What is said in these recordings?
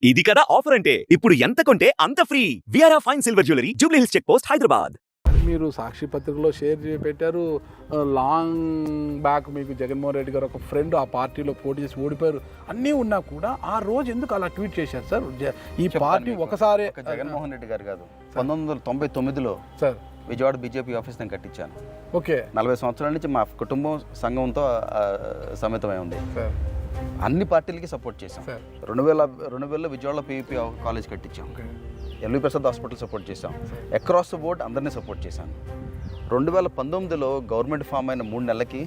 ఇది కదా ఆఫర్ అంటే ఇప్పుడు ఎంత కొంటే అంత ఫ్రీ. విఆర్ఆ fine silver jewellery, Jubilee Hills check post, Hyderabad. మీరు సాక్షి పత్రికలో షేర్ పెట్టారు. లాంగ్ బ్యాక్ మీకు జగన్మోహన్ రెడ్డి గారు ఒక ఫ్రెండ్ ఆ పార్టీలో పోటీ చేసి ఓడిపోయారు అన్నీ ఉన్నా కూడా ఆ రోజు ఎందుకు అలా ట్వీట్ చేశారు సార్? ఈ పార్టీ ఒకసారి జగన్మోహన్ రెడ్డి గారు కాదు, 1999లో సార్ విజయవాడ బీజేపీ ఆఫీస్ నేను కట్టించాను. ఓకే, 40 సంవత్సరాల నుంచి మా కుటుంబం సంఘంతో సమితమై ఉంది. సార్ అన్ని పార్టీలకి సపోర్ట్ చేశాం. 2000లో విజయవాడలో పీవీపీ కాలేజ్ కట్టించాం. ఎల్వి ప్రసాద్ హాస్పిటల్ సపోర్ట్ చేశాం. అక్రాస్ ద బోర్డ్ అందరినీ సపోర్ట్ చేశాను. 2019లో గవర్నమెంట్ ఫామ్ అయిన 3 నెలలకి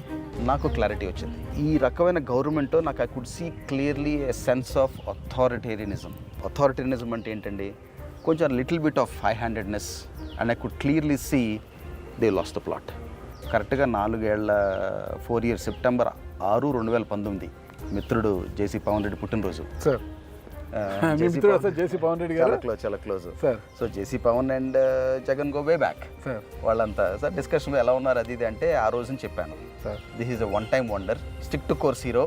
నాకు క్లారిటీ వచ్చింది. ఈ రకమైన గవర్నమెంట్ నాకు I could see clearly a sense of authoritarianism. Authoritarianism అంటే ఏంటండి? కొంచెం little bit of high handedness and I could clearly see they lost the plot. కరెక్ట్గా 4 ఇయర్స్ సెప్టెంబర్ 6, 2019 మిత్రుడు జేసీ పవన్ రెడ్డి పుట్టినరోజు. సార్ జేసీ పవన్ రెడ్డి గారు చాలా close sir. So JC Pavan and Jagan go way back sir. వాళ్ళంతా sir డిస్కషన్లో ఎలా ఉన్నారు అది ఇది అంటే ఆ రోజుని చెప్పాను sir, this is a one time wonder, stick to course hero,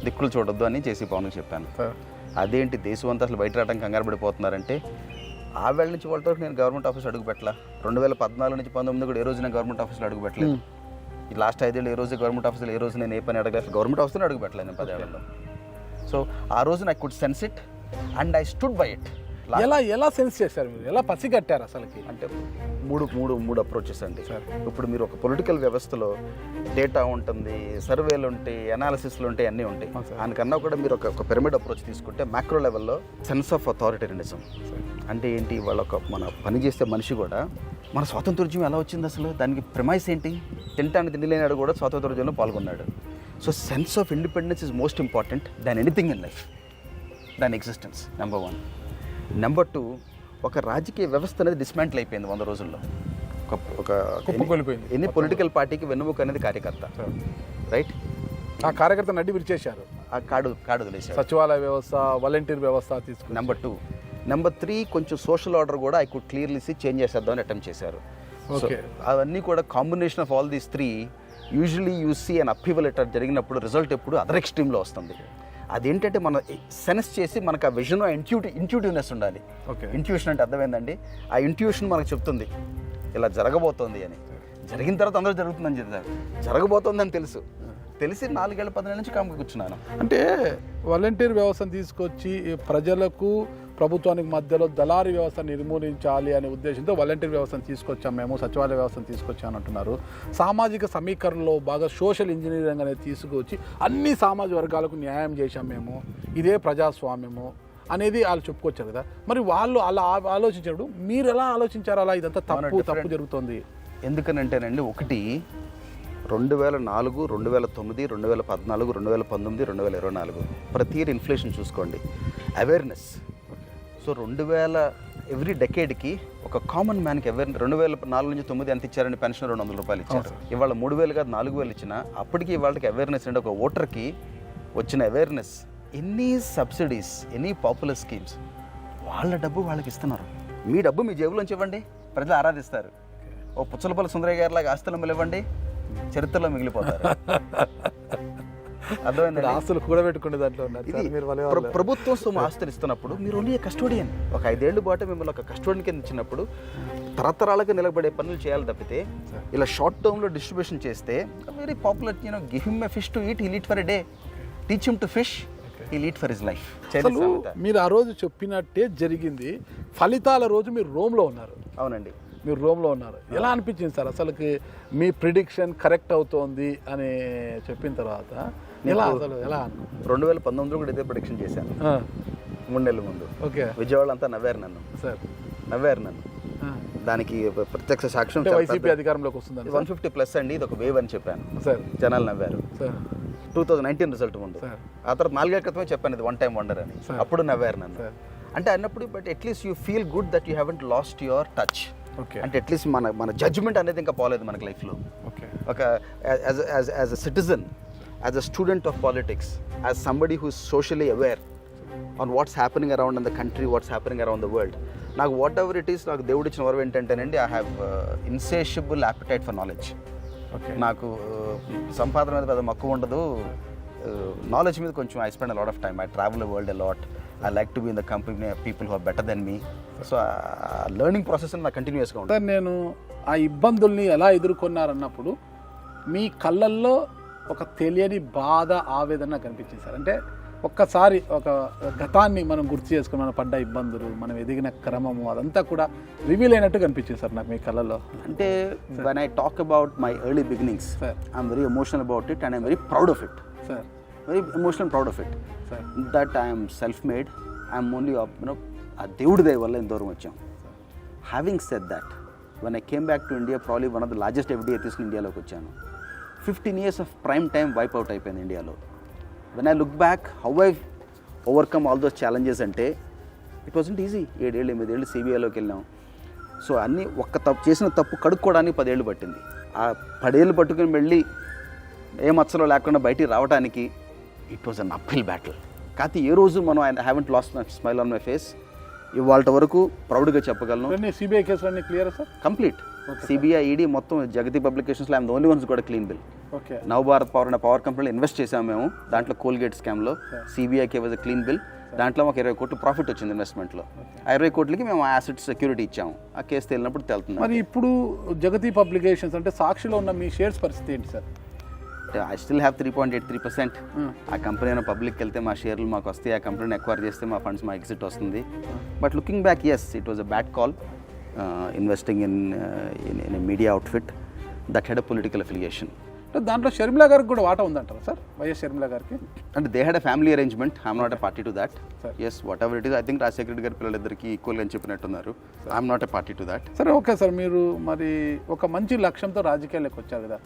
దిక్కులు చూడొద్దు అని జేసీ పవన్కి చెప్పాను. అదేంటి దేశం అంతా అసలు బయట రావడానికి కంగారు పడిపోతున్నారంటే ఆ వేళ నుంచి వాళ్ళతో నేను గవర్నమెంట్ ఆఫీస్ అడుగు పెట్టలా. 2014 నుంచి 19 కూడా ఏ రోజు నేను గవర్నమెంట్ ఆఫీస్లో అడుగు పెట్టలేదు. ఈ లాస్ట్ 5 ఏళ్ళు ఏ రోజు గవర్నమెంట్ ఆఫీస్లో ఏ రోజు నేను ఏ పని అడగలేదు. గవర్నమెంట్ ఆఫీస్లో అడుగు పెట్టలేదు నేను 10 ఏళ్లలో. సో ఆ రోజు I could sense it and I stood by it. ఎలా సెన్స్ చేశారు మీరు? ఎలా పసిగట్టారు అసలుకి? అంటే మూడు అప్రోచెస్ అండి. ఇప్పుడు మీరు ఒక పొలిటికల్ వ్యవస్థలో డేటా ఉంటుంది, సర్వేలు ఉంటాయి, అనాలిసిస్లు ఉంటాయి, అన్నీ ఉంటాయి. దానికన్నా కూడా మీరు ఒక పిరమిడ్ అప్రోచ్ తీసుకుంటే మ్యాక్రో లెవెల్లో సెన్స్ ఆఫ్ అథారిటేరియనిజం అంటే ఏంటి? మన పని చేసే మనిషి కూడా మన స్వాతంత్రోద్యమం ఎలా వచ్చింది అసలు, దానికి ప్రిమైస్ ఏంటి? తినడానికి తిండి లేనాడు కూడా స్వాతంత్రోద్యమంలో పాల్గొన్నాడు. So sense of independence is most important than anything in life, దాని ఎగ్జిస్టెన్స్. నెంబర్ 1. నెంబర్ 2, ఒక రాజకీయ వ్యవస్థ అనేది డిస్మాంటిల్ అయిపోయింది 100 రోజుల్లో. ఎన్ని పొలిటికల్ పార్టీకి వెన్నుముక అనేది కార్యకర్త, రైట్? ఆ కార్యకర్త నడ్డి విరిచేశారు, ఆ కాడు వదిలేశారు. సచివాలయ వ్యవస్థ, వాలంటీర్ వ్యవస్థ తీసుకుని. నెంబర్ 2. నెంబర్ 3, కొంచెం సోషల్ ఆర్డర్ కూడా I could clearly see change చేసేద్దామని అటెంప్ట్ చేశారు. ఓకే, అవన్నీ కూడా combination of all these 3 usually you see and upheaval ఎటర్ జరిగినప్పుడు రిజల్ట్ ఎప్పుడు అదర్ ఎక్స్ట్రీమ్లో వస్తుంది. అదేంటంటే మనం సెన్స్ చేసి మనకు ఆ విజన్, ఇంట్యూటివ్నెస్ ఉండాలి. ఓకే, ఇంట్యూషన్ అంటే అర్థమైందండి? ఆ ఇంట్యూషన్ మనకు చెప్తుంది ఇలా జరగబోతోంది అని. జరిగిన తర్వాత అందరూ జరుగుతుందని చెప్తారు, జరగబోతోందని తెలిసి 4 ఏళ్ళ 10 నెలల నుంచి కామ్గా కూర్చున్నాను. అంటే వాలంటీర్ వ్యవస్థను తీసుకొచ్చి ప్రజలకు ప్రభుత్వానికి మధ్యలో దళారీ వ్యవస్థను నిర్మూలించాలి అనే ఉద్దేశంతో వాలంటీర్ వ్యవస్థను తీసుకొచ్చాం మేము, సచివాలయ వ్యవస్థను తీసుకొచ్చామని అంటున్నారు. సామాజిక సమీకరణలో బాగా సోషల్ ఇంజనీరింగ్ అనేది తీసుకొచ్చి అన్ని సామాజిక వర్గాలకు న్యాయం చేశాం మేము, ఇదే ప్రజాస్వామ్యము అనేది వాళ్ళు చెప్పుకొచ్చారు కదా. మరి వాళ్ళు అలా ఆలోచించినప్పుడు మీరు ఎలా ఆలోచించారు? అలా ఇదంతా తప్పు జరుగుతుంది ఎందుకనంటేనండి, 1 2004, 2009, 2014, 2019, 2024 ప్రతి ఇయర్ ఇన్ఫ్లేషన్ చూసుకోండి, అవేర్నెస్. సో 2000 ఎవ్రీ డెకేడ్కి ఒక కామన్ మ్యాన్కి 2004 నుంచి 9 ఎంత ఇచ్చారని పెన్షన్ 200 రూపాయలు ఇచ్చారు. ఇవాళ 3000 కాదు 4000 ఇచ్చినా అప్పటికి ఇవాళకి అవేర్నెస్ అంటే ఒక ఓటర్కి వచ్చిన అవేర్నెస్. ఎన్ని సబ్సిడీస్, ఎన్ని పాపులర్ స్కీమ్స్, వాళ్ళ డబ్బు వాళ్ళకి ఇస్తున్నారు. మీ డబ్బు మీ జేబులోంచి ఇవ్వండి, ప్రజలు ఆరాధిస్తారు. ఓ పుచ్చలపల్లి సుందరయ్య గారిలాగా ఆస్తులు ఇవ్వండి, చరిత్రలో మిగిలిపోతారు. అర్థమైంది? ఆస్తులు కూడా పెట్టుకునే దాంట్లో ప్రభుత్వం సొమ్ము ఆస్తులు ఇస్తున్నప్పుడు మీరు ఓన్లీ కస్టోడియన్. ఒక 5 ఏళ్ళు పాటు మిమ్మల్ని ఒక కస్టోడియన్ కింద ఇచ్చినప్పుడు తరతరాలకు నిలబడే పనులు చేయాలి తప్పితే ఇలా షార్ట్ టర్మ్లో డిస్ట్రిబ్యూషన్ చేస్తే very popular. Give him a fish to eat, he'll eat for a day. Teach him to fish, he'll eat for his life. మీరు ఆ రోజు చెప్పినట్టే జరిగింది. ఫలితాల రోజు మీరు రోమ్లో ఉన్నారు. అవునండి, మీరు రోమ్లో ఉన్నారు. ఎలా అనిపించింది సార్ అసలుకి మీ ప్రిడిక్షన్ కరెక్ట్ అవుతోంది అని చెప్పిన తర్వాత? ఎలా 2019 కూడా ఇదే ప్రిడిక్షన్ చేశాను 3 నెలల ముందు. ఓకే, విజయవాడ అంతా నవ్వారు నన్ను. దానికి ప్రత్యక్ష సాక్ష్యం వైసీపీ అధికారంలోకి వస్తుంది 150+ అండి, ఇది ఒక వేవ్ అని చెప్పాను సార్. జనాలు నవ్వారు. 2019 రిజల్ట్ ముందు. ఆ తర్వాత 4 ఏళ్ల క్రితమే చెప్పాను ఇది 1 టైమ్ వండర్ అని. అప్పుడు నవ్వారు నన్ను. అంటే అన్నప్పుడు but at least you feel good that you haven't lost your touch. అంటే అట్లీస్ట్ మన జడ్జ్మెంట్ అనేది ఇంకా పోలేదు మనకి లైఫ్లో. ఒక as a citizen, as a student of politics, as somebody who is socially aware on what's happening around in the country, what's happening around the world, నాకు whatever it is, నాకు దేవుడు ఇచ్చిన వరం ఏంటంటేనండి, I have insatiable appetite for knowledge. నాకు సంపాదన మీద పెద్ద మక్కువ ఉండదు, నాలెడ్జ్ మీద కొంచెం. I spend a lot of time, I travel the world a lot. I like to be in the company people who are better than me. So learning process నాకు కంటిన్యూస్గా ఉంటుంది. సార్ నేను ఆ ఇబ్బందుల్ని ఎలా ఎదుర్కొన్నారన్నప్పుడు మీ కళ్ళల్లో ఒక తెలియని బాధ ఆవేదన కనిపించింది సార్. అంటే ఒక్కసారి ఒక గతాన్ని మనం గుర్తు చేసుకుని మనం పడ్డ ఇబ్బందులు, మనం ఎదిగిన క్రమము అదంతా కూడా రివీల్ అయినట్టు కనిపించింది సార్ నాకు మీ కళ్ళల్లో. అంటే when I talk about my early beginnings I'm very emotional about it and I'm very proud of it. Sir very emotional proud of it sir that I'm self made. I'm only ఆ దేవుడి దయ వల్ల ఇంత దూరం వచ్చాం. Having said that when I came back to India probably one of the largest FDI తీసుకుని ఇండియాలోకి వచ్చాను. 15 years of prime time wipe out అయిపోయింది ఇండియాలో. When I look back how I overcome all those challenges అంటే it wasn't easy. 7 ఏళ్ళు 8 ఏళ్ళు సిబిఐలోకి వెళ్ళాం. So అన్నీ చేసిన తప్పు కడుక్కోవడానికి 10 ఏళ్ళు పట్టింది. ఆ 10 ఏళ్ళు పట్టుకుని వెళ్ళి ఏ మచ్చలో లేకుండా బయటికి రావడానికి it was an uphill battle. కాకపోతే ఏ రోజు మనం I haven't lost my smile on my face. ఇవాళ వరకు ప్రౌడ్గా చెప్పగలను. సిబిఐ కేసులు అన్ని clear sir? Complete. CBI ED మొత్తం జగతి పబ్లికేషన్స్లో ఐఎమ్ ద ఓన్లీ వన్స్ కూడా clean bill. Okay. Navabharat power అనే పవర్ కంపెనీలో ఇన్వెస్ట్ చేసాము మేము. దాంట్లో కోల్గేట్ స్కామ్లో సిబిఐకి వాజ్ క్లీన్ బిల్. దాంట్లో మాకు 20 కోట్లు ప్రాఫిట్ వచ్చింది ఇన్వెస్ట్మెంట్లో. ఆ 20 కోట్లకి మేము యాసెట్ సెక్యూరిటీ ఇచ్చాము. ఆ కేసు తేలినప్పుడు తెలుతుంది. మరి ఇప్పుడు జగతి పబ్లికేషన్స్ అంటే సాక్షిలో ఉన్న మీ షేర్స్ పరిస్థితి ఏంటి సార్? I still have 3.83%. ఆ కంపెనీ అయినా పబ్లిక్కి వెళ్తే మా షేర్లు మాకు వస్తాయి. ఆ కంపెనీని ఎక్వైర్ చేస్తే మా ఫండ్స్ మా ఎగ్జిట్ వస్తుంది. But looking back yes it was a bad call investing in media outfit that had a political affiliation. దాంట్లో షర్మిలా గారికి కూడా వాటా ఉందంటారా సార్? వైఎస్ షర్మిలా గారికి అంటే they had a family arrangement. I'm not a party to that. Yes whatever it is. I think Rajasekhara Reddy గారి పిల్లలిద్దరికి equal అని చెప్పినట్టున్నారు. I'm not a party to that. సరే ఓకే సార్. మీరు మరి ఒక మంచి లక్ష్యంతో రాజకీయాల్లోకి వచ్చారు కదా,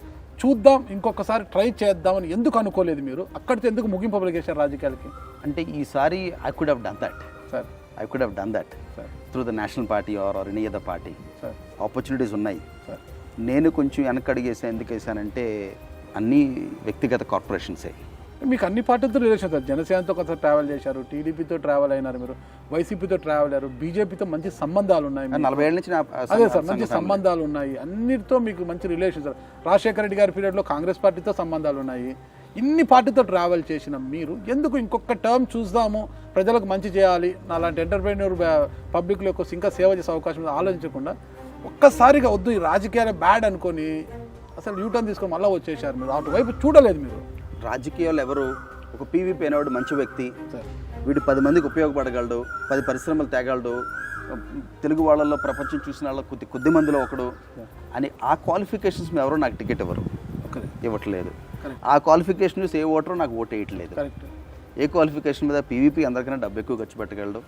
చూద్దాం ఇంకొకసారి ట్రై చేద్దామని ఎందుకు అనుకోలేదు మీరు? అక్కడితో ఎందుకు ముగింపు పలికేశారు రాజకీయాలకి? అంటే ఈసారి I could have done that sir. I could have done that through the national party or any other party. Opportunities ఉన్నాయి సార్. నేను కొంచెం వెనకడిగేసాను. ఎందుకు వేసానంటే అన్ని వ్యక్తిగత కార్పొరేషన్సే. మీకు అన్ని పార్టీలతో రిలేషన్ సార్. జనసేనతో కొంత ట్రావెల్ చేశారు, టీడీపీతో ట్రావెల్ అయినారు, మీరు వైసీపీతో ట్రావెల్ అయ్యారు, బీజేపీతో మంచి సంబంధాలు ఉన్నాయి. 40 ఏళ్ళ నుంచి అదే సార్ మంచి సంబంధాలు ఉన్నాయి. అన్నిటితో మీకు మంచి రిలేషన్ సార్. రాజశేఖర రెడ్డి గారి పీరియడ్లో కాంగ్రెస్ పార్టీతో సంబంధాలు ఉన్నాయి. ఇన్ని పార్టీతో ట్రావెల్ చేసిన మీరు ఎందుకు ఇంకొక టర్మ్ చూద్దాము, ప్రజలకు మంచి చేయాలి, నాలాంటి ఎంటర్ప్రైన్యూర్ పబ్లిక్లో ఇంకా సేవ చేసే అవకాశం ఆలోచించకుండా ఒక్కసారిగా వద్దు ఈ రాజకీయాలు బ్యాడ్ అనుకొని అసలు యూటర్న్ తీసుకొని మళ్ళీ వచ్చేసారు? మీరు అటువైపు చూడలేదు మీరు. రాజకీయాలు ఎవరు? ఒక పీవీపీ అనేవాడు మంచి వ్యక్తి, వీడు 10 మందికి ఉపయోగపడగలడు, 10 పరిశ్రమలు తేగలడు, తెలుగు వాళ్ళల్లో ప్రపంచం చూసిన వాళ్ళ కొద్ది మందిలో ఒకడు అని ఆ క్వాలిఫికేషన్స్ ఎవరో నాకు టికెట్ ఇవ్వట్లేదు. ఆ క్వాలిఫికేషన్ చూసి ఏ ఓటరో నాకు ఓటు వేయట్లేదు. ఏ క్వాలిఫికేషన్ మీద పీవీపీ అందరికన్నా డబ్బు ఎక్కువ ఖర్చు పెట్టగలడు,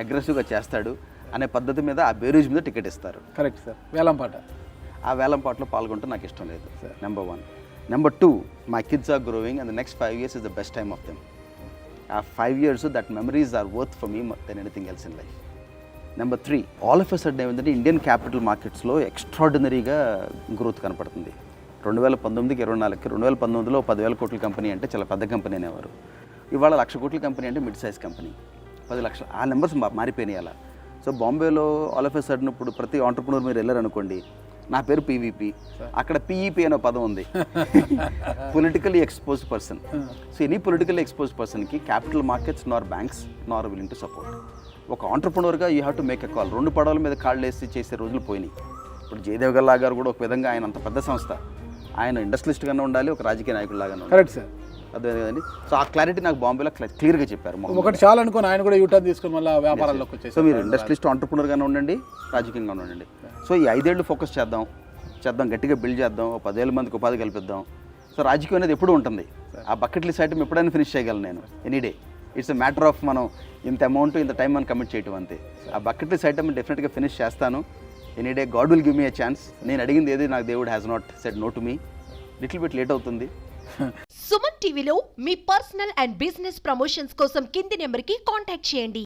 అగ్రెసివ్గా చేస్తాడు అనే పద్ధతి మీద ఆ బేరీజ్ మీద టికెట్ ఇస్తారు. Correct sir. వేలంపాట. ఆ వేలంపాటలో పాల్గొంటే నాకు ఇష్టం లేదు. Number 1. Number 2, my kids are growing and the next 5 years is the best time of them. ఆ 5 years that memories are worth for me than anything else in life. Number 3, all of a sudden ఏమిటంటే Indian capital మార్కెట్స్లో ఎక్స్ట్రాడినరీగా growth కనపడుతుంది. 2019కి 24కి 2019లో 10,000 కోట్ల company అంటే చాలా పెద్ద company అనేవారు. ఇవాళ 1,00,000 కోట్ల కంపెనీ అంటే మిడ్ సైజ్ కంపెనీ. 10 లక్షలు ఆ నెంబర్స్ మారిపోయినాయి అలా. సో బాంబేలో ఆల్ ఆఫ్ ఎ సడన్ ఇప్పుడు ప్రతి ఆంటర్ప్రినర్ మీరు వెళ్ళారనుకోండి, నా పేరు పీవీపీ, అక్కడ పీఈపీ అనే పదం ఉంది, politically exposed person. So any politically exposed పర్సన్కి capital markets nor banks nor willing to support. ఒక ఆంటర్ప్రినర్గా you have to make a call. 2 పడవల మీద కాళ్ళు వేసి చేసే రోజులు పోయినాయి. ఇప్పుడు జయదేవ్ గల్లా గారు కూడా ఒక విధంగా ఆయన అంత పెద్ద సంస్థ, ఆయన ఇండస్ట్రియలిస్ట్గానే ఉండాలి, ఒక రాజకీయ నాయకుడిలాగానే ఉండాలి. Correct sir. అదే కదండి. సో ఆ క్లారిటీ నాకు బాంబేలో క్లియర్గా చెప్పారు. ఒకటి చాలా అనుకోని ఆయన కూడా యూటర్న్ తీసుకుని మళ్ళీ వ్యాపారాల్లోకి వచ్చేసి. సో మీరు ఇండస్ట్రియలిస్ట్ ఆంటర్ప్రినర్గానే ఉండండి, రాజకీయంగా ఉండండి. సో ఈ 5 ఏళ్ళు ఫోకస్ చేద్దాం, గట్టిగా బిల్డ్ చేద్దాం, 10,000 మందికి ఉపాధి కల్పిద్దాం. సో రాజకీయం అనేది ఎప్పుడూ ఉంటుంది. ఆ బకెట్ లిస్ట్ ఐటమ్ ఎప్పుడైనా ఫినిష్ చేయగలను నేను any day. It's a matter of మనం ఇంత అమౌంట్ ఇంత టైం మనం కమిట్ చేయటం అంతే. ఆ బకెట్ లిస్ట్ ఐటమ్ డెఫినెట్గా ఫినిష్ చేస్తాను any day. God will give me a chance. నేను అడిగింది ఏది నాకు దేవుడు has not said no to me. Little bit late అవుతుంది. సుమన్ టీవీలో మీ పర్సనల్ అండ్ బిజినెస్ ప్రమోషన్స్ కోసం కింది నెంబర్కి కాంటాక్ట్ చేయండి.